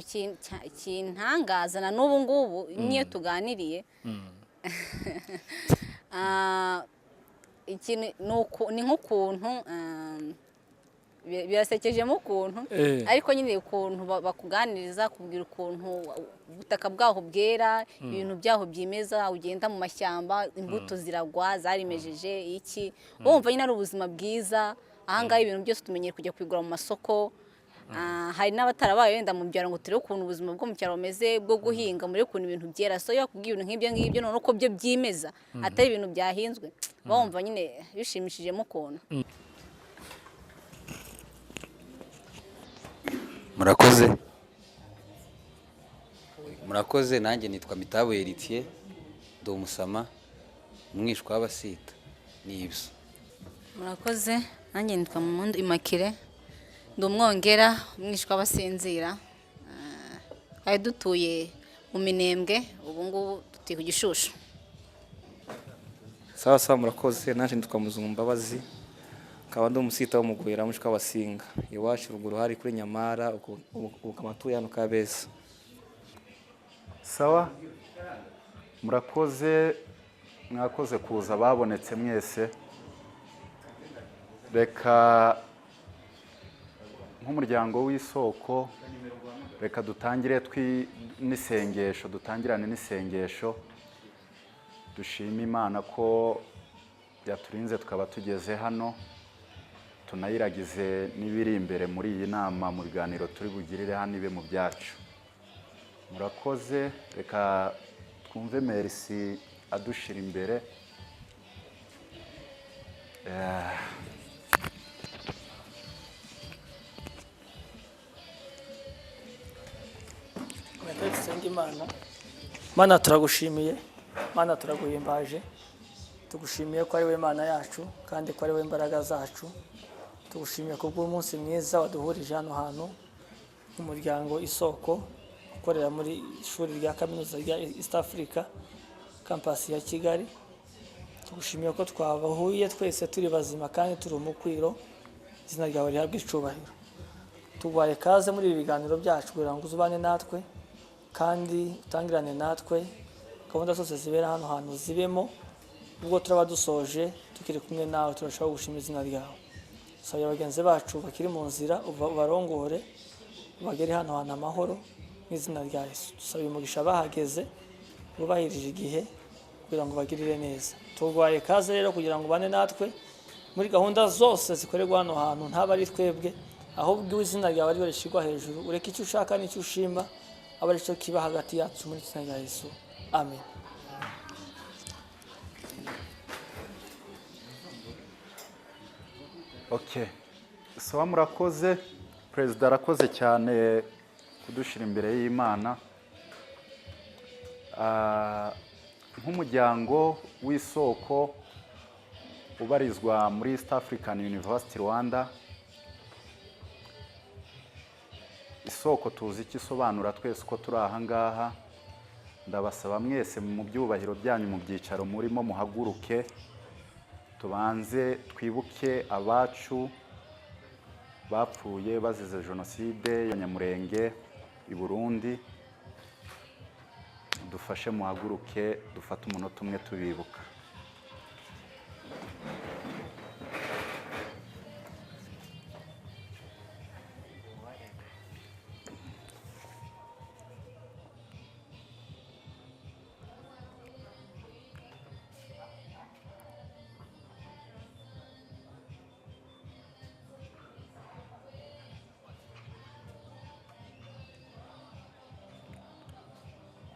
kintangaza na n'ubu ngubu niyo tuganiriye ikintu ni nk'ukuntu birasekejemo ukuntu ariko nyine ukuntu bakuganiriza kubwira ukuntu ubutaka bwaho bwera ibintu byaho byimeza ugenda mu mashyamba imbuto ziragwa zarimejeje iki wumva nyine ari ubuzima bwiza ahangaha ibintu byose tumenyere kujya kwigura mu masoko hari n'abatarabaye wenda mu byaro ngo turebe ukuntu ubuzima bwo mu cyaro bumeze bwo guhinga muri ukuntu ibintu byera so yakubwiye ibintu nk'ibyo ngibyo none uko byo byimeza atari ibintu byahinzwe bumva nyine bishimishijemo ukuntu. murakoze nanjye nitwa Mitabo Héritier ndi umusama umwishwa w'abasita n'ibyo. Murakoze nanjye nitwa Mumundu Immaculée ndi umwongera umwishwa w'abasinzira ari dutuye mu Minembwe ubu ngubu dutuye ku Gishushu. Sawa murakoze nanjye nitwa Muzungu Mbabazi akaba ndi umusita w'umugwera mushika wasinga iwacu ruguru hari kuri Nyamara ukamatuye hano Kabeza. Sawa murakoze mwakoze kuza babonetse mwese. Reka nk'umuryango w'isoko reka dutangire n'isengesho dutangirane n'isengesho dushima Imana ko yaturinze tukaba tugeze hano tunayiragize n'ibiri imbere muri iyi nama mu biganiro turi bugirire hano ibe mu byacu. Murakoze reka twumve Merci adushira imbere. Mana turagushimiye, Mana turaguhimbaje, tugushimiye ko ari we Mana yacu kandi ko ari we imbaraga zacu. Tugushimiye kubw'umunsi mwiza waduhurije hano hantu nk'umuryango Isoko ukorera muri ishuri rya kaminuza rya East Africa campus ya Kigali. Tugushimiye ko twabahuye twese turi bazima kandi turi umukwiro, izina ryawe rihabwe icubahiro. Tubaye kaze muri ibi biganiro byacu kugira ngo uzubane natwe kandi utangirane natwe gahunda zose zibera hano hantu zibemo ubwo turaba dusoje tukiri kumwe nawe turashaka gushima izina ryawe. Sayo bagenzi bacu bakiri mu nzira ubarongore bagere hano hantu amahoro n'izina rya Yesu. Dusaba umugisha bahageze bubahirije igihe kugira ngo bagirire neza. Tubaye kaze rero kugira ngo bane natwe muri gahunda zose zikorerwa hano hantu ntaba ari twebwe ahubwo izina ryawe ari rishigwa hejuru. Ureke icyo ushaka n'icyo ushima aba ari cyo kiba hagati yacu muri izina rya Yesu. Amen. Okay. Sawa murakoze. Perezida arakoze cyane kudushira imbere y'Imana. Nk'umuryango w'Isoko ubarizwa muri East African University Rwanda. Isoko tuzi icyo isobanura twese uko turi aha ngaha. Ndabasaba mwese mu byubahiro byanyu mu byicaro murimo muhaguruke tubanze twibuke abacu bapfuye bazize jenoside ya Nyamurenge i Burundi. Dufashe muhaguruke dufate umunota umwe tubibuka.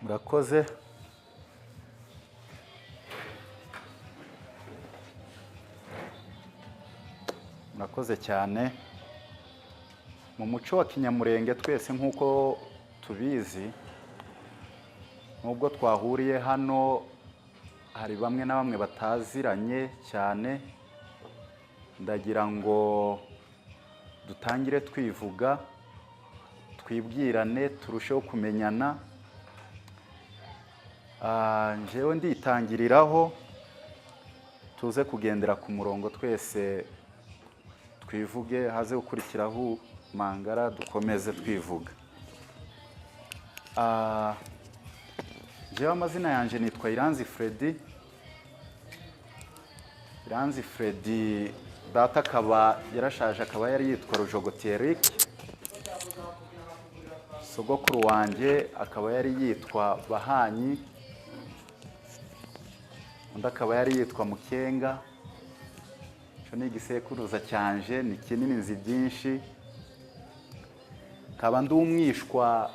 Murakoze. Murakoze cyane. Mu muco wa Kinyamurenge twese nk'uko tubizi nubwo twahuriye hano hari bamwe na bamwe bataziranye cyane. Ndagira ngo dutangire twivuga twibwirane turusheho kumenyana. Njyewe nditangiriraho tuze kugendera ku murongo twese twivuge haze gukurikiraho Mangara dukomeze twivuga. jewe amazina yanjye nitwa Iranzi Freddy. Iranzi Freddy, data akaba yarashaje, akaba yari yitwa Rujogoti Eric. Sogokuru wanjye akaba yari yitwa Bahanyi, undi akaba yari yitwa Mukenga. Ico ni igisekuruza cyanje, ni kinini nzi byinshi. Kaba ndi umwishwa,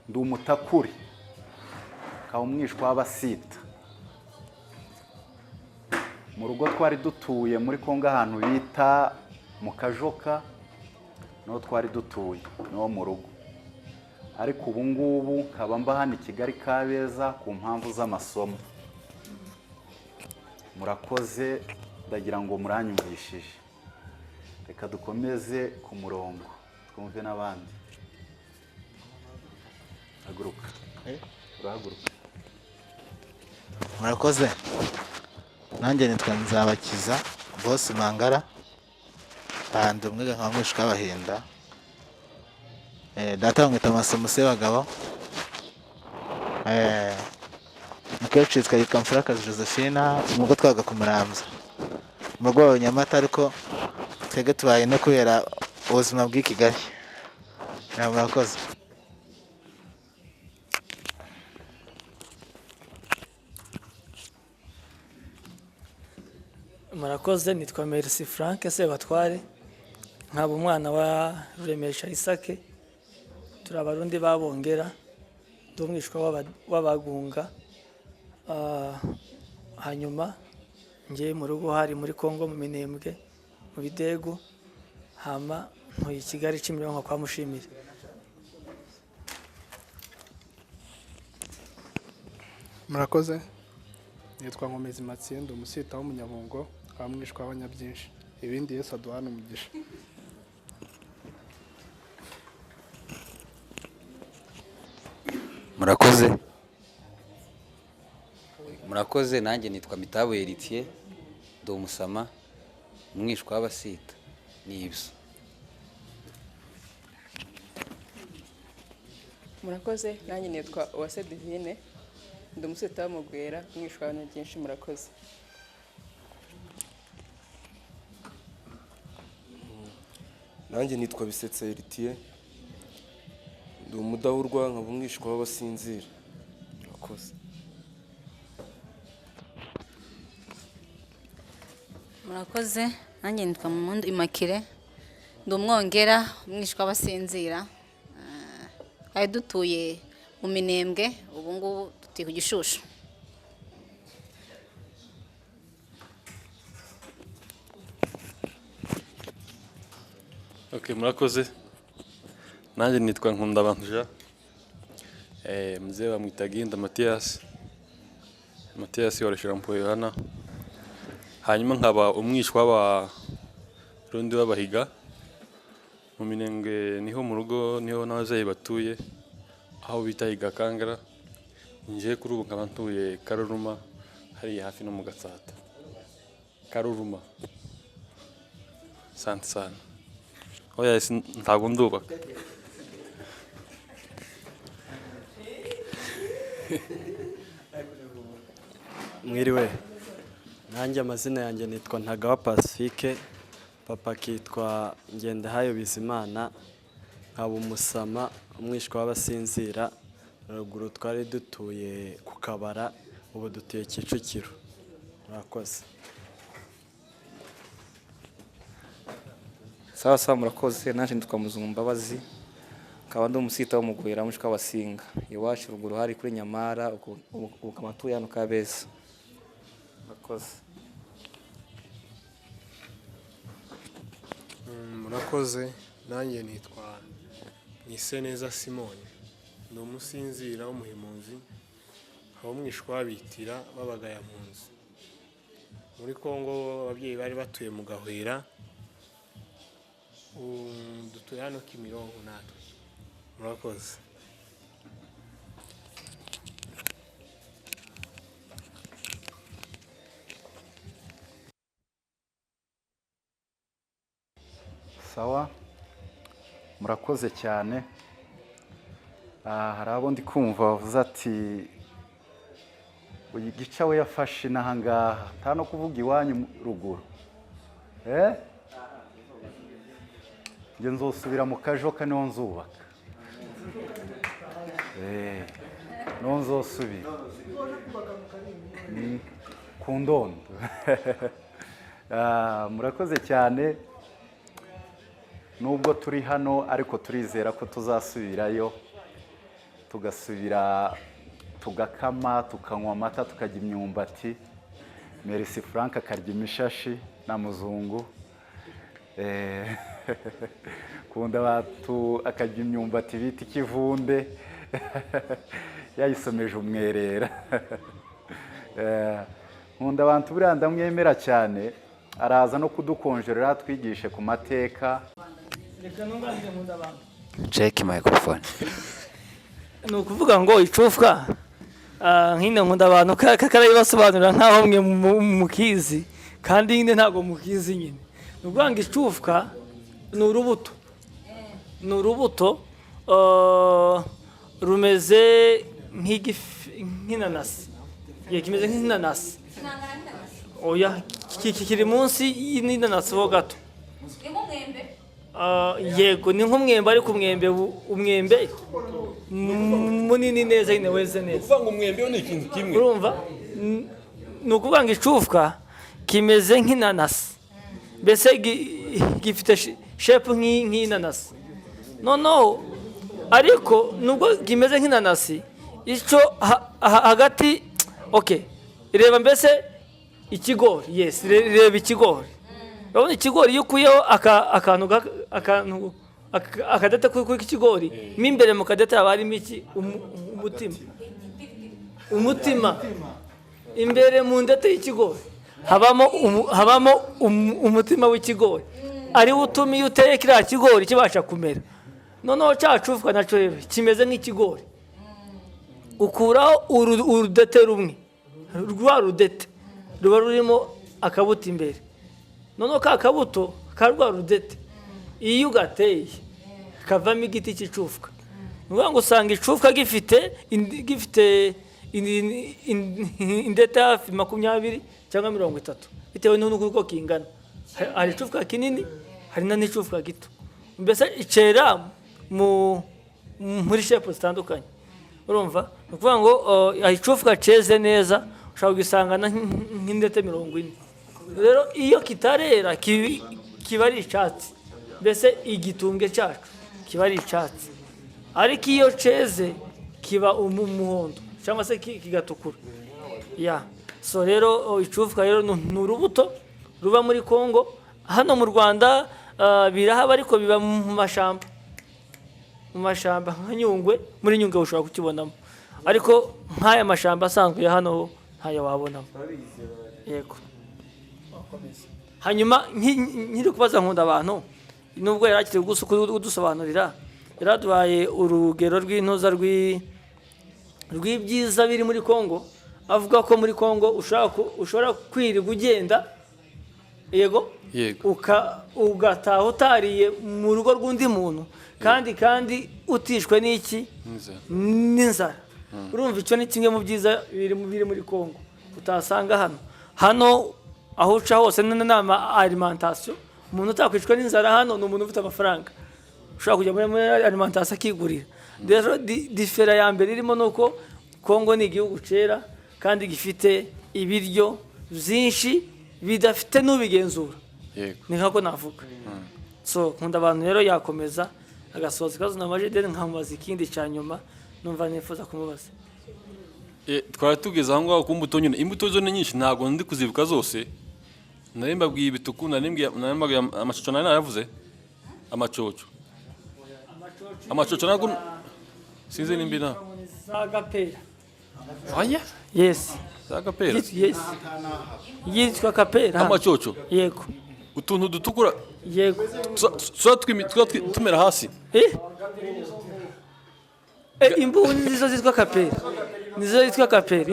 ndi umutakuri, kaba umwishwa w'Abasita. Mu rugo twari dutuye muri Kongo ahantu bita mu Kajoka, niho twari dutuye, niho mu rugo. Ariko ubu ngubu kaba mba hano i Kigali Kabeza ku mpamvu z'amasomo. Murakoze, ndagira ngo muranyumvishije. Reka dukomeze ku murongo twumve n'abandi. Haguruka. Urahaguruka. Murakoze. Nanjye nitwa Nzabakiza Boss Mangara. Ndi umwe nka mwishwa w'Abahinda. Data bamwita Masomo Sebagabo. Mukecuru yitwa Mfurakazi Josephina, umugore twaga ku Muramza. Mu rugo wa Nyamata, ariko twebwe tubaye no kubera ubuzima bw'i Kigali. Murakoze. Murakoze, nitwa Merci Frank Sebatware, nkaba umwana wa Ruremesha Isake. Turi Abarundi babongera, ndi umwishwa w'Abagunga. Hanyuma ngiye mu rugo hari muri Kongo mu Minembwe mu Bidego, hama ntuye i Kigali Kimironko kwa Mushimire. Murakoze, nitwa Nkomezi Mathieu, ndi umusita w'Umunyabungo, nkaba mwishwa w'Abanyabyinshi. Ibindi Yesu aduhane umugisha. Murakoze, nanjye nitwa Mitabo Héritier, ndi umusama, umwishwa w'Abasita. Ni ibyo. Murakoze, nanjye nitwa Uwase Divine, ndi umusita w'Umugwera, umwishwa w'Abanyabyinshi. Murakoze. Nanjye nitwa Bisetsa Héritier, ndi umudahurwa, nkaba umwishwa w'Abasinzira. Murakoze. Murakoze, nanjye nitwa Mumundu Immaculée, ndi umwongera, umwishwa w'Abasinzira. Twari dutuye mu Minembwe, ubu ngubu dutuye ku Gishushu. Murakoze, nanjye nitwa Nkundabantu Jean, mzee bamwita Ginda Mathias warashira mpo Yohana. Hanyuma nkaba umwishwa w'Abarundi b'Abahiga. Mu Minembwe niho mu rugo, niho n'ababyeyi batuye, aho bita Igakangara. Nje kuri ubu nkaba ntuye Karuruma, hariya hafi no mu Gatsata. Karuruma. Asante sana. Oya, ntabwo ndubaka. Mwiriwe, nanjye amazina yanjye nitwa Ntagawa Pacifique, papa kitwa Ngendahayo Bizimana, nkaba umusama, umwishwa w'Abasinzira. Ruguru twari dutuye ku Kabara, ubu dutuye Kicukiro. Murakoze. Sawa, murakoze. Nanjye nitwa Muzungu Mbabazi, nkaba ndi umusita w'Umugwera, mwishwa w'Abasinga. Iwacu ruguru hari kuri Nyamara, ubu nkaba ntuye hano Kabeza. Murakoze. Murakoze, nanjye nitwa Mwiseneza Simone, ndi umusinzira w'Umuhimunzi, nkaba umwishwa w'Abitira b'Abagayampunzi. Muri Kongo ababyeyi bari batuye mu Gahwera, dutuye hano Kimironko natwe. Murakoze. Sawa, murakoze cyane. hari abo ndi kumva bavuze ati uyu gica we yafashe inaha ngaha nta no kuvuga iwanyu ruguru njye nzosubira mu kajoka niho nzubaka niho nzosubira ku ndondo murakoze cyane nubwo turi hano ariko turizera ko tuzasubirayo tugasubira tugakama tukanywa amata tukarya imyumbati Merci Frank akarya imishashi na muzungu kunda batu akarya imyumbati bita ikivunde yayisomeje umwerera nkunda abantu buriya ndamwemera cyane araza no kudukonjerera twigishe ku mateka check microphone ni ukuvuga ngo icufwa nk'ine nkunda abantu karabibasobanurira nk'aho mwe mukizi kandi nyine ntabwo mukizi nyine ni ukuvuga ngo icufwa ni urubuto rumeze nk'inanasi kimeze nk'inanasi oya kiri munsi y'inanasi ho gato yego ni nk'umwembe ariko umwembe munini neza nyine weze neza uvuga ngo umwembe ni ikintu kimwe urumva ni ukuvuga ngo icufwa kimeze nk'inanasi mbese gifite shepu nk'inanasi noneho ariko nubwo kimeze nk'inanasi icyo hagati reba mbese ikigori yes reba ikigori urabona ikigori iyo ukuyeho akantu akadata kuri ikigori mo imbere mu kadata haba harimo iki umutima imbere mu ndate y'ikigori habamo umutima w'ikigori ariwo utuma iyo uteye kiriya kigori kibasha kumera noneho cacufwa nacyo rero kimeze nk'ikigori ukuraho urudete rumwe rwa rudete ruba rurimo akabuto imbere noneho ka kabuto ka rwa rudete iyo ugateye kavamo igiti cy'icufwa ni ukuvuga ngo usanga icufwa gifite indete hafi 20 cyangwa 30 bitewe n'uko kingana hari icufwa kinini hari n'icufwa gito mbese icera muri shepu zitandukanye urumva ni ukuvuga ngo icufwa ceze neza ushobora kugisangana nk'indete 40 rero iyo kitarera kiba ari icyatsi mbese igitumbwe cyacu kiba ari icyatsi ariko iyo ceze kiba umuhondo cyangwa se kigatukura so rero icufwa rero ni urubuto ruba muri Kongo hano mu Rwanda birahaba ariko biba mu mashamba nka Nyungwe muri Nyungwe ushobora kukibonamo ariko nk'aya mashamba asanzwe ya hano ntayo wabonamo yego hanyuma nkiri kubaza nkunda abantu nubwo yarakiri udusobanurira yaraduhaye urugero rw'intuza rw'ibyiza biri muri Kongo avuga ko muri Kongo ushobora kwirirwa ugenda yego ugataha utariye mu rugo rw'undi muntu kandi utishwe n'iki n'inzara urumva icyo ni kimwe mu byiza biri muri Kongo utasanga hano aho uca hose n'inama alimentation umuntu utakwicwa n'inzara hano ni umuntu ufite amafaranga ushobora kujya muri alimentation akigurira rero difera ya mbere irimo nuko Kongo ni igihugu cera kandi gifite ibiryo byinshi bidafite n'ubigenzura ni nkako navuga so nkunda abantu rero yakomeza agasoza kazo na majede nkamubaza ikindi cyanyuma numva nifuza kumubaza twari tugeze aho ngaho ku mbuto nyine imbuto zo ni nyinshi ntabwo ndi kuzibuka zose nari mbabwiye ibituku nari mbabwiye amacoco nari naravuze amacoco ntabwo sinzi nimba ina agapera aya yes agapera yes yitwa kapera amacoco yego utuntu dutukura yego tumera hasi imbuhu nizo zitwa kapera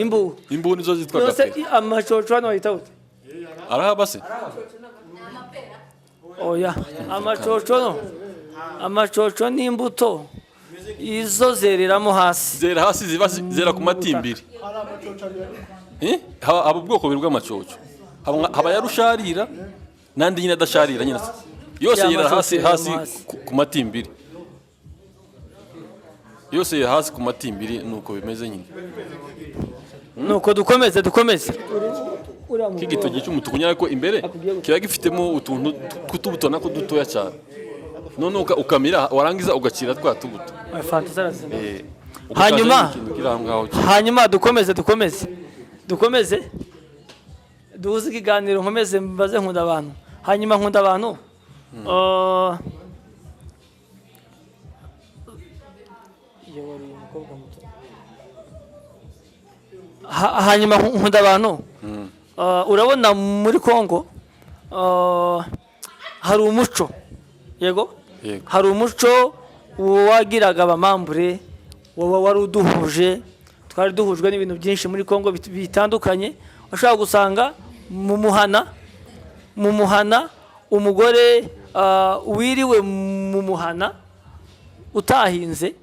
imbuhu nizo zitwa kapera amacoco hano bahita ute arahaba se oya amacoco n'imbuto izo zereramo hasi. Zera hasi zera ku matimbiri. Haba ubwoko bubiri bw'amacoco. Haba yarusharira nandi nyine adasharira nyine. Yose yera hasi ku matimbiri. Yose yera hasi ku matimbiri nuko bimeze nyine. Nuko dukomeze. Kigitoki cy'umutuku nyako imbere kiba gifitemo utuntu kutubuto nako dutoya cyane. None ukamira warangiza ugakira twa tubuto. Hanyuma dukomeze duhuze ikiganiro nkomeze mbaze nkunda abantu. Hanyuma nkunda abantu hanyuma nkunda abantu. Urabona muri Kongo hari umuco, yego hari umuco wagiraga abamambure wari uduhuje, twari duhujwe n'ibintu byinshi muri Kongo bitandukanye. Ushobora gusanga mu muhana umugore wiriwe mu muhana utahinze,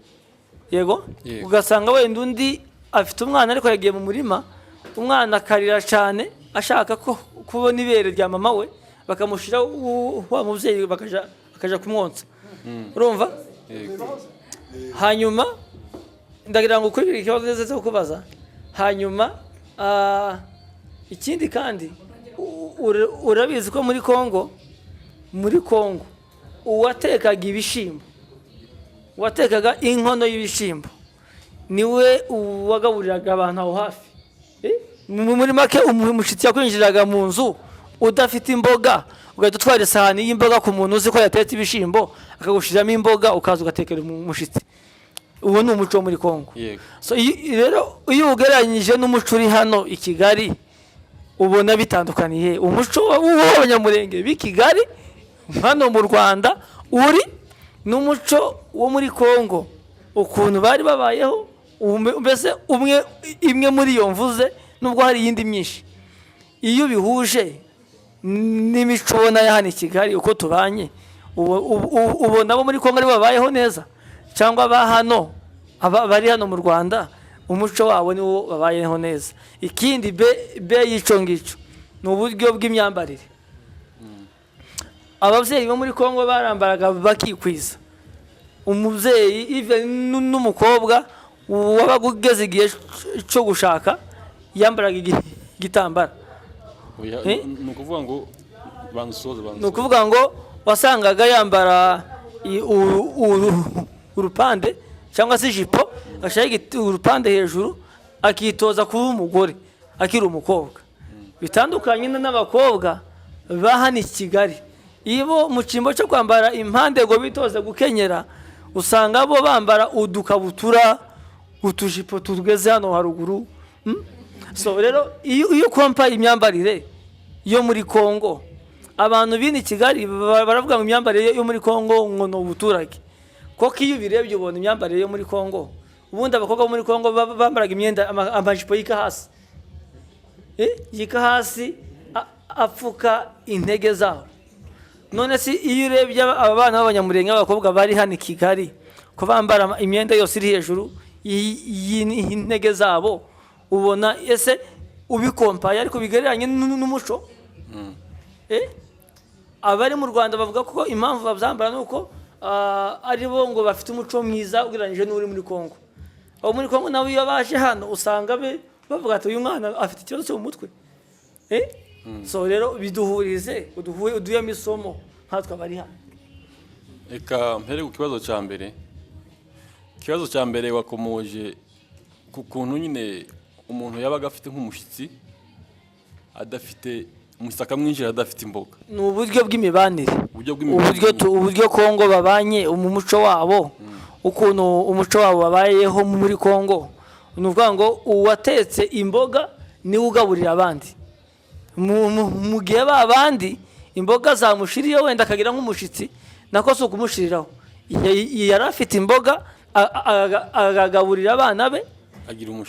yego ugasanga wenda undi afite umwana ariko yagiye mu murima, umwana akarira cyane ashaka ko kubona ibere rya mama we, bakamushira wa mubyeyi bakaja kumwonsa. Urumva? Hanyuma ndagira ngo kuri ikibazo neza cyo kubaza. Hanyuma ikindi kandi urabizi ko muri Kongo uwatekaga ibishimbo, watekaga inkono y'ibishimbo niwe wagaburiraga abantu aho hafi. Muri make umushitsi yakwinjiraga mu nzu udafite imboga, ugahita utwara isahani y'imboga ku muntu uzi ko yatetse ibishimbo, akagushiramo imboga ukaza ugatekera umushitsi. Uwo ni umuco muri Kongo. So rero iyo ugereranyije n'umuco uri hano i Kigali ubona bitandukaniye. Umuco w'abanyamurenge b'i Kigali hano mu Rwanda uri n'umuco wo muri Kongo, ukuntu bari babayeho, mbese imwe muri iyo mvuze nubwo hari iyindi myinshi. Iyo bihuje n'imico ubona ya hano i Kigali uko tubanye, ubona abo muri Kongo ari babayeho neza, cyangwa bari hano mu Rwanda umuco wabo niwo babayeho neza. Ikindi be yico ngico ni uburyo bw'imyambarire. Ababyeyi bo muri Kongo barambaraga bakikwiza. Umubyeyi n'umukobwa wabaga ugeze igihe cyo gushaka yambaraga igitambara. Ni ukuvuga ngo wasangaga yambara urupande cyangwa se ijipo, ashaka urupande hejuru, akitoza kuba umugore akiri umukobwa. Bitandukanye n'abakobwa ba hano i Kigali, iyo mu cyimbo cyo kwambara impande ngo bitoze gukenyera, usanga bo bambara udukabutura, utujipo tugeze hano haruguru. So rero iyo kompa imyambarire yo muri Kongo, abantu b'ini Kigali baravuga ngo imyambarire yo muri Kongo ngo no ubuturage. Koko iyo birebye ubona imyambarire yo muri Kongo, ubundi abakobwa bo muri Kongo bambaraga imyenda amajipo yika hasi, yika hasi apfuka intege zabo. None si iyo urebye abana b'abanyamurenge abakobwa bari hano i Kigali ko bambara imyenda yose iri hejuru y'intege zabo, ubona ese ubikompaye ariko bigereranye n'umuco. Abari mu Rwanda bavuga ko impamvu babyambara nuko ari bo ngo bafite umuco mwiza ugereranyije n'uri muri Kongo. Abo muri Kongo nabo iyo baje hano usanga bavuga ati uyu mwana afite ikibazo cyo mu mutwe. So rero biduhurize uduyemo isomo nkatwe abari hano. Eka mpere ku kibazo cya mbere. Ikibazo cya mbere wakomoje ku kuntu nyine umuntu yabaga afite nk'umushitsi adafite umusaka mwinjira adafite imboga. Ni uburyo bw'imibanire, uburyo Kongo babanye, umuco wabo, ukuntu umuco wabo babayeho muri Kongo. Ni ukuvuga ngo uwatetse imboga niwe ugaburira abandi. Mu gihe babandi imboga zamushiriye wenda akagira nk'umushitsi, nako si ukumushiriraho, yari afite imboga agagaburira abana be,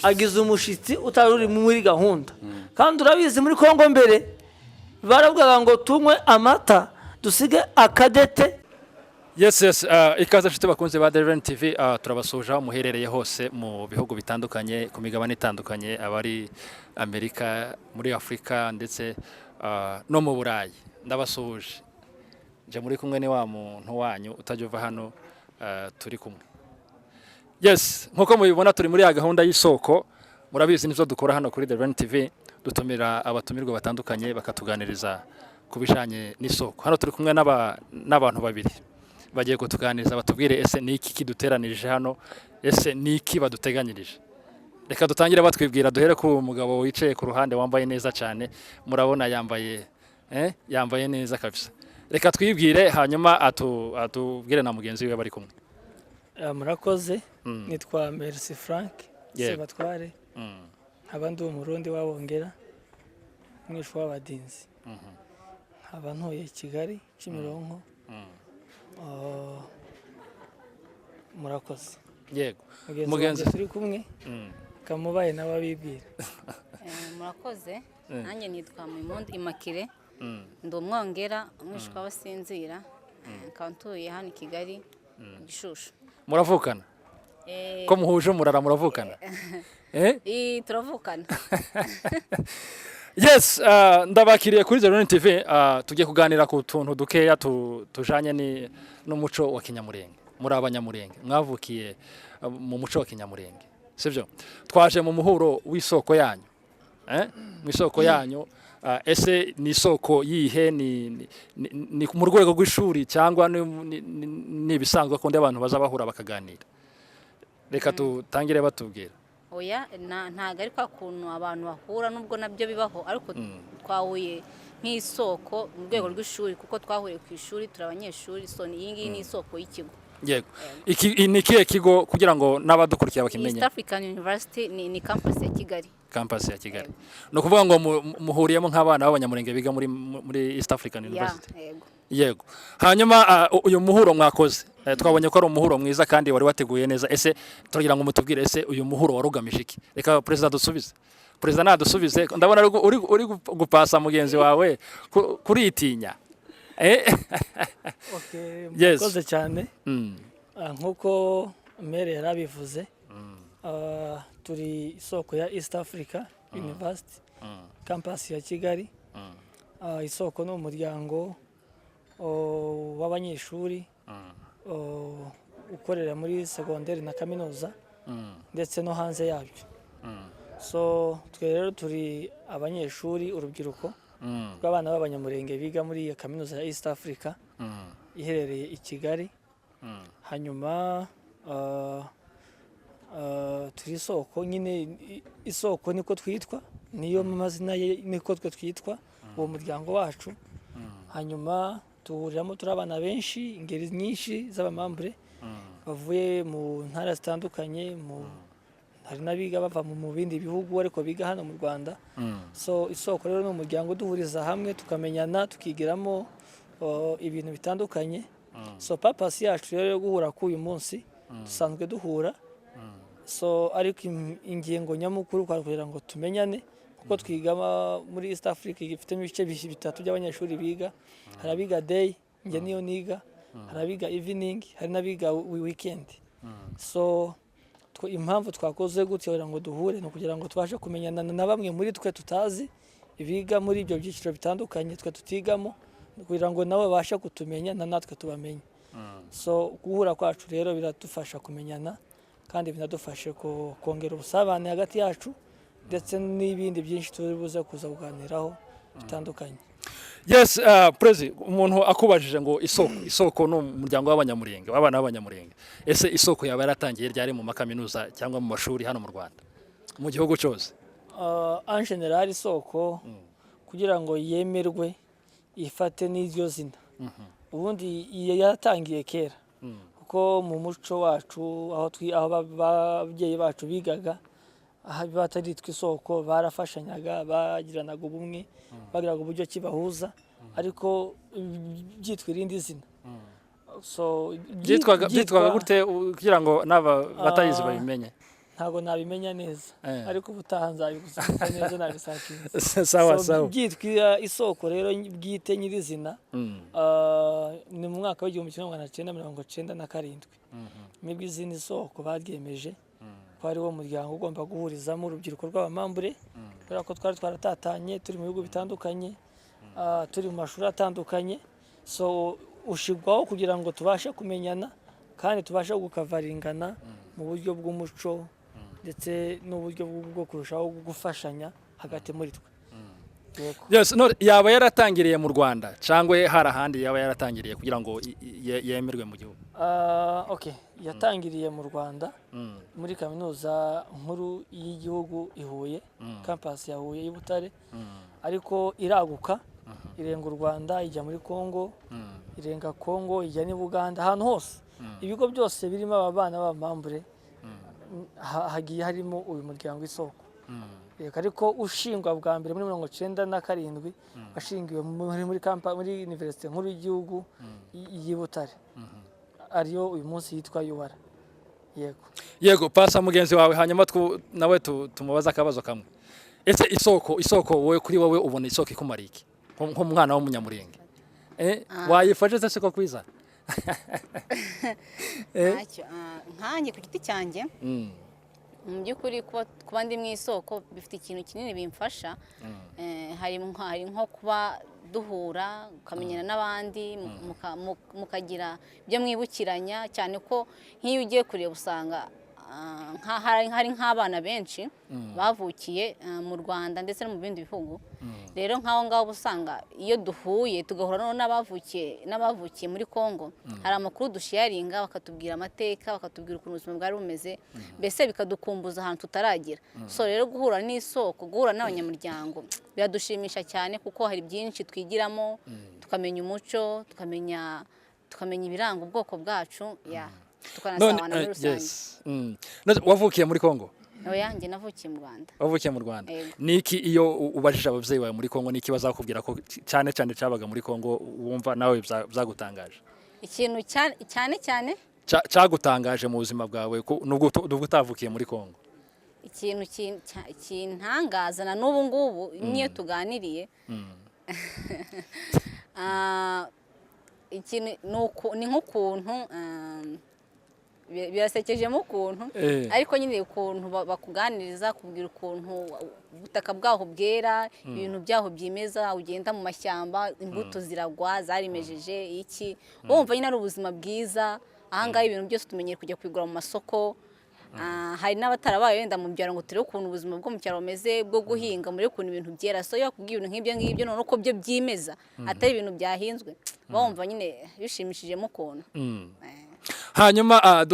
agize umushitsi utari uri muri gahunda. Kandi urabizi muri Kongo mbere baravugaga ngo tunywe amata dusige akadete Yes, ikaze nshuti bakunze ba Deliverance TV, turabasuje aho muherereye hose mu bihugu bitandukanye, ku migabane itandukanye, abari Amerika, muri Afurika ndetse no mu Burayi. Ndabasuje. Je muri kumwe ni wa muntu wanyu utajya uva hano, turi kumwe. Yes, nkuko mubibona turi muri ya gahunda y'isoko, murabizi nivyo dukora hano kuri Deliverance TV, dutumira abatumirwa batandukanye bakatuganiriza kubijanye n'isoko. Hano turi kumwe n'abantu babiri. Bagiye kutuganiriza batubwire ese niki kiduteranirije hano, ese niki baduteganyirije. Reka dutangire batwibwira, duhere ku mugabo wicaye ku ruhande wambaye neza cyane, murabona yambaye neza kabisa. Reka twibwire hanyuma atubwire na mugenzi we bari kumwe. Murakoze, nitwa Merci Frank Sebatware, abandi umurundi wabongera mwishwa w'abadinzi, nkaba ntuye Kigali Kimironko. Murakoze. Yego. Mugenzi turi kumwe kamubaye n'ababibwira. Murakoze, nanjye nitwa Muimondi Immaculée, ndi umwongera umwishwa w'abasinzira, nkaba ntuye hano i Kigali Gishushu. Muravukana? Ko muhuje murara muravukana? Turavukana. Yes, ndabakiriye kuri Deliverance TV, tugiye kuganira ku tuntu dukeya tujanye n'umuco wa Kinyamurenge. Muri abanyamurenge mwavukiye mu muco wa Kinyamurenge, sivyo? Twaje mu muhuro w'isoko yanyu, mu isoko yanyu, ese ni isoko yihe, ni mu rwego rw'ishuri cyangwa ni bisanzwe ko ndi abantu bazabahura bakaganira? Reka tutangire batubwira. Oya, ntago ari kwa kuntu abantu bahura nubwo nabyo bibaho, ariko twahuye nk'isoko mu rwego rw'ishuri kuko twahuriye ku ishuri turi abanyeshuri, so iyi ngiyi ni isoko y'ikigo. Yego. Ni kihe kigo kugira ngo n'abadukurikira bakimenye? East African University ni campus ya Kigali. Campus ya Kigali. No kuvuga ngo muhuriyemo nk'abana b'abanyamurenge biga muri East African University. Yego. Hanyuma uyu muhuro mwakoze, twabonye ko ari umuhuro mwiza kandi wari wateguye neza. Ese turagira ngo mutubwire ese uyu muhuro warugamije iki? Reka president dusubize. President nadusubize, ndabona uri gupasa mugenzi wawe kuri itinya. Okay, murakoze cyane. Nkuko mere yarabivuze, turi isoko ya East Africa University, campus ya Kigali. Isoko ni umuryango w'abanyeshuri ukorera muri secondaire na kaminuza ndetse no hanze yabyo. So twe rero turi abanyeshuri, urubyiruko rw'abana b'abanyamurenge biga muri iyo kaminuza ya East Africa iherereye i Kigali. Hanyuma turi isoko nyine, isoko niko twitwa, niyo mazina niko twe twitwa uwo muryango wacu. Hanyuma tuhuriramo turi abana benshi, ingeri nyinshi z'abamambure bavuye mu ntara zitandukanye, hari n'abiga bava mu bindi bihugu ariko biga hano mu Rwanda. So isoko rero ni umuryango duhuriza hamwe tukamenyana, tukigiramo ibintu bitandukanye. So purpose yacu rero yo guhura ku uyu munsi, dusanzwe duhura, so ariko ingingo nyamukuru kugira ngo tumenyane, kuko twiga muri East Africa ifitemo ibice bitatu by'abanyeshuri biga. Hari abiga day, nge niyo niga, hari abiga evening, hari n'abiga weekend. So impamvu twakoze gutyo kugira ngo duhure no kugira ngo tubashe kumenyana na bamwe muri twe tutazi ibiga muri ibyo byiciro bitandukanye twe tutigamo, kugira ngo nawe babashe kutumenya na natwe tubamenye. So guhura kwacu rero biradufasha kumenyana kandi binadufashe kongera ubusabane hagati yacu ndetse n'ibindi byinshi turi buze kuza kuganiraho bitandukanye. Yes, Prezi, umuntu akubajije ngo isoko no umuryango w'abanyamurenge, abana b'abanyamurenge. Ese isoko yaba yaratangiye ryari mu makaminuza cyangwa mu mashuri hano mu Rwanda, mu gihugu cyose? En general isoko kugira ngo yemerwe ifate n'iryo zina, ubundi yaratangiye kera, kuko mu muco wacu aho ababyeyi bacu bigaga bataritwa isoko barafashanyaga, bagiranaga ubumwe, bagiraga uburyo kibahuza, ariko byitwa irindi zina. So byitwaga gute kugira ngo n'aba batayizi babimenye? ntabwo nabimenya neza ariko ubutaha nzabigusubiza neza nabisakinze. Sawa. Byitwa isoko rero bwite nyirizina ni mu mwaka w'1997 nibwo izindi soko baryemeje ko ari wo muryango ugomba guhurizamo urubyiruko rw'abamambure kubera ko twari twaratatanye turi mu bihugu bitandukanye turi mu mashuri atandukanye, so ushigwaho kugira ngo tubashe kumenyana kandi tubashe gukavaringana mu buryo bw'umuco ndetse n'uburyo bwo kurushaho gufashanya hagati muri twe. Yes, no, yaba yaratangiriye mu Rwanda cyangwa hari ahandi yaba yaratangiriye kugira ngo yemerwe mu gihugu? Okay, yatangiriye mu Rwanda muri kaminuza nkuru y'igihugu i Huye, campus ya Huye i Butare, ariko iraguka irenga u Rwanda ijya muri Congo, irenga Congo ijya ni Buganda, ahantu hose ibigo byose birimo aba bana b'abamambure hagiye harimo uyu muryango isoko. Ariko ushingwa bwa mbere muri 1997 washingiwe muri University nkuru y'igihugu y'i Butare, ariyo uyu munsi yitwa UR. Yego, pasa mugenzi wawe hanyuma nawe tumubaza akabazo kamwe. Ese isoko wowe kuri wowe ubona isoko ikumara iki nk'umwana w'umunyamurenge? Wayifashe se ko kwiza? Nkanjye ku giti cyanjye mu by'ukuri kuba ndi mu isoko bifite ikintu kinini bimfasha. Hari nko kuba duhura ukamenyana n'abandi mukagira ibyo mwibukiranya, cyane ko nk'iyo ugiye kureba usanga hari nk'abana benshi bavukiye mu Rwanda ndetse no mu bindi bihugu. Rero nk'aho ngaho usanga iyo duhuye tugahura n'abavukiye muri Congo, hari amakuru dusharinga bakatubwira amateka, bakatubwira ukuntu ubuzima bwari bumeze, mbese bikadukumbuza ahantu tutaragera. So rero guhura n'isoko, guhura n'abanyamuryango biradushimisha cyane kuko hari byinshi twigiramo, tukamenya umuco, tukamenya ibiranga ubwoko bwacu, tukanasabana muri rusange. Wavukiye muri Congo? Oya, njye navukiye mu Rwanda. Wavukiye mu Rwanda. Niki iyo ubajije abavyeyi bawe muri Congo niki bazakubwira ko cyane cyabaga muri Congo wumva nawe byagutangaje? Ikintu cyane cyagutangaje mu buzima bwawe nubwo utavukiye muri Congo? Ikintu kintangaza na n'ubu ngubu niyo tuganiriye ni nk'ukuntu birasekejemo ukuntu, ariko nyine ukuntu bakuganiriza kubwira ukuntu ubutaka bwaho bwera, ibintu byaho byimeza, ugenda mu mashyamba, imbuto ziragwa, zarimejeje iki, wumva nyine ari ubuzima bwiza. Ahangaha ibintu byose tumenyere kujya kwigura mu masoko. Hari n'abatarabaye wenda mu byaro ngo turebe ukuntu ubuzima bwo mu cyaro bumeze, bwo guhinga muri ukuntu ibintu byera. So yo kubwira ibintu nk'ibyo ngibyo none uko byo byimeza atari ibintu byahinzwe, bumva nyine bishimishijemo ukuntu. Hanyuma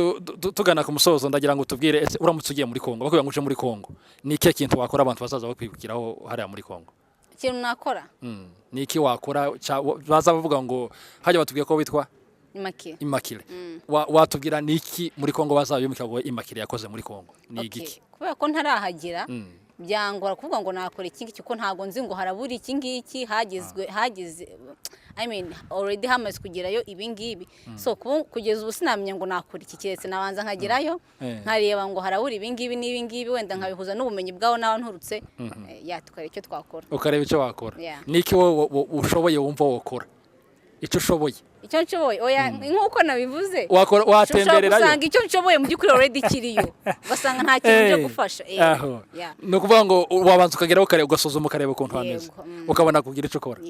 tugana ku musozo ndagira ngo tubwire, ese uramutse ugiye muri Congo bakubwira ngo uje muri Congo, ni iki kintu wakora abantu bazaza bakwibukiraho hariya muri Congo? Ikintu nakora ni iki wakora baza bavuga ngo hajya batubwiye ko witwa Immaculée? Watubwira ni iki muri Congo bazabimika ngo Immaculée yakoze muri Congo ni igiki? Kubera ko ntarahagira byangora kuvuga ngo nakora iki ngiki ko ntago nzi ngo haraburi iki ngiki hagize already hamaze kugerayo ibi ngibi. So kugeza ubu sinamenya ngo nakora iki, kiretse nabanza nkagerayo nkareba ngo haraburi ibi ngibi n'ibi ngibi, wenda nkabihuza n'ubumenyi bwaho naho nturutse, tukare icyo twakora. Ukareba icyo wakora. Niki wowe ushoboye wumva wokora? Icyo ushoboye? Icyo nshoboye oya nk'uko nabivuze watembererayo usanga icyo nshoboye mu by'ukuri already kiriyo, ugasanga nta kintu cyo gufasha. No kuvuga ngo wabanza ukageraho ukareba, ugasuzuma ukareba ukuntu hameze, ukabona kugira icyo ukora.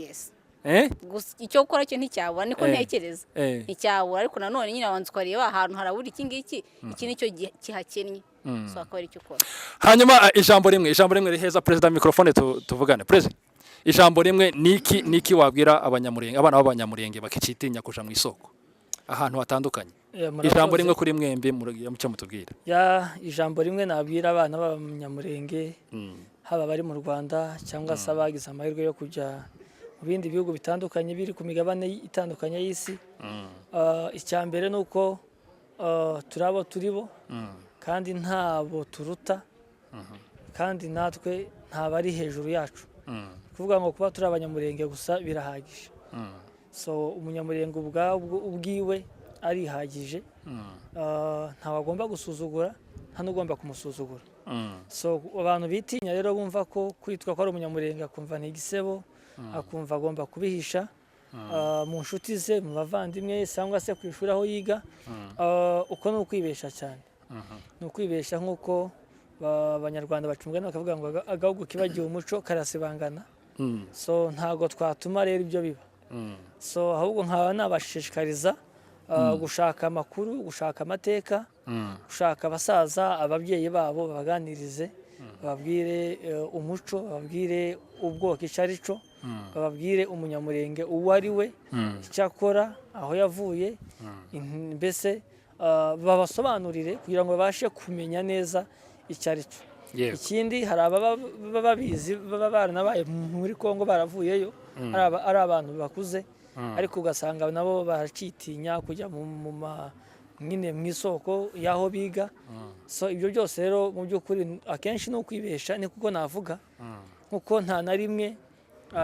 Icyo ukora cyo nticyabura, niko ntekereza, nticyabura, ariko nanone nyine wabanza ukareba ahantu harabura iki ngiki, iki nicyo kihakennye, so akaba icyo ukora. Hanyuma ijambo rimwe riheza President microphone tuvugane. President, ijambo rimwe niki wabwira abanyamurenge, abana b'abanyamurenge bakicitinya kuja mu isoko ahantu hatandukanye? Ijambo rimwe kuri mwembe mucyo mutubwira. Ijambo rimwe nabwira abana b'abanyamurenge haba bari mu Rwanda cyangwa se abagize amahirwe yo kujya mu bindi bihugu bitandukanye biri ku migabane itandukanye y'isi. Icya mbere nuko turabo turibo kandi ntabo turuta, kandi natwe ntabari hejuru yacu. Kuvuga ngo kuba turi abanyamurenge gusa birahagije. So umunyamurenge ubwiwe arihagije, ntawe agomba gusuzugura, nta n'ugomba kumusuzugura. So abantu bitinya rero bumva ko kwitwa ko ari umunyamurenge akumva ni igisebo, akumva agomba kubihisha mu nshuti ze, mu bavandimwe cyangwa se ku ishuri aho yiga, uko ni ukwibesha cyane. Ni ukwibesha nk'uko abanyarwanda bacumugana bakavuga ngo agahugu kibagiwe umuco karasibangana. So ntago twatuma rero ibyo biba. So ahubwo nkaba nabashishikariza gushaka amakuru, gushaka amateka, gushaka abasaza, ababyeyi babo babaganirize, bababwire umuco, bababwire ubwoko icyo ari cyo, bababwire umunyamurenge uwo ari we, icyo akora, aho yavuye, mbese babasobanurire kugira ngo babashe kumenya neza icyo ari cyo. Ikindi hari ababa babizi, baba baranabaye muri Kongo baravuyeyo, ari abantu bakuze, ariko ugasanga nabo baracitinya kujya nyine mu isoko y'aho biga. So ibyo byose rero mu by'ukuri akenshi ni ukwibesha, ni kuko navuga nkuko nta na rimwe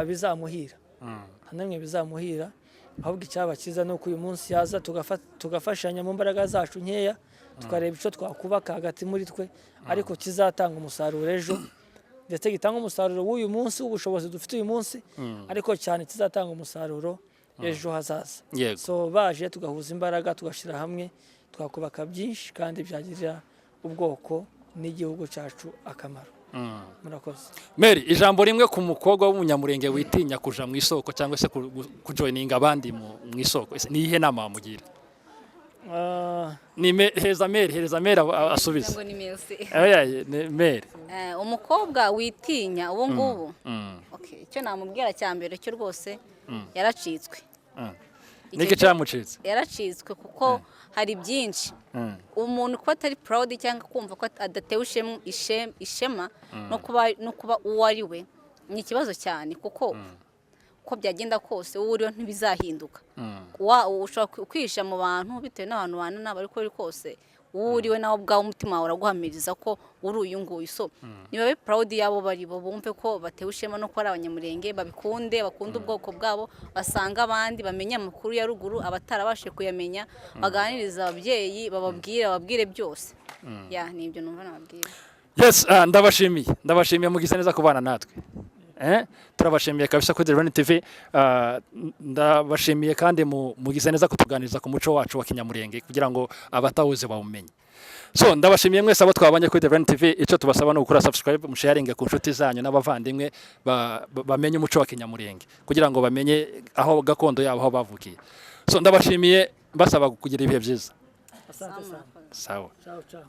bizamuhira, nta na rimwe bizamuhira. Ahubwo icyaba cyiza ni uko uyu munsi yaza tugafashanya mu mbaraga zacu nkeya, tukareba icyo twakubaka hagati muri twe, ariko kizatanga umusaruro ejo, ndetse gitanga umusaruro w'uyu munsi, w'ubushobozi dufite uyu munsi, ariko cyane kizatanga umusaruro ejo hazaza. So baje tugahuza imbaraga, tugashyira hamwe, twakubaka byinshi kandi byagirira ubwoko n'igihugu cyacu akamaro. Murakoze. Mary, ijambo rimwe ku mukobwa w'umunyamurenge witinya kuja mu isoko cyangwa se kujoininga abandi mu isoko, ni ihe nama wamugira? Hereza Mary asubiza. Ngo ni merci. Mary. Umukobwa witinya ubu ngubu, icyo namubwira cya mbere cyo rwose yaracitswe. Niki cyamucitse? Yaracitswe kuko hari byinshi. Umuntu kuba atari proud cyangwa kumva ko adatewe ishema no kuba uwo ari we ni ikibazo cyane, kuko uko byagenda kose uwo uriho ntibizahinduka. Ushobora kwihisha mu bantu bitewe n'abantu bana nabo, ariko uri kose uwo uriwe nawe ubwawe umutima wawe uraguhamiriza ko uri uyu nguyu. So nibabe proud yabo bari bo, bumve ko batewe ishema no kuba ari abanyamurenge, babikunde, bakunda ubwoko bwabo, basanga abandi bamenya amakuru ya ruguru abatarabashe kuyamenya, baganiriza ababyeyi, bababwire byose. Ni ibyo numva nababwira. Yes, ndabashimiye mugize neza kubana natwe. Turabashimiye kabisa kuri Rwanda TV. Ndabashimiye kandi mugize neza kutuganiriza ku muco wacu wa kinyamurenge kugira ngo abatawuze bawumenye. So ndabashimiye mwese abo twabanye kuri Rwanda TV. Icyo tubasaba no gukora subscribe, musharinge ku nshuti zanyu n'abavandimwe bamenye umuco wa kinyamurenge kugira ngo bamenye aho gakondo yabo aho bavukiye. So ndabashimiye, basaba kugira ibihe byiza. Asante sana. Sawa. Ciao ciao.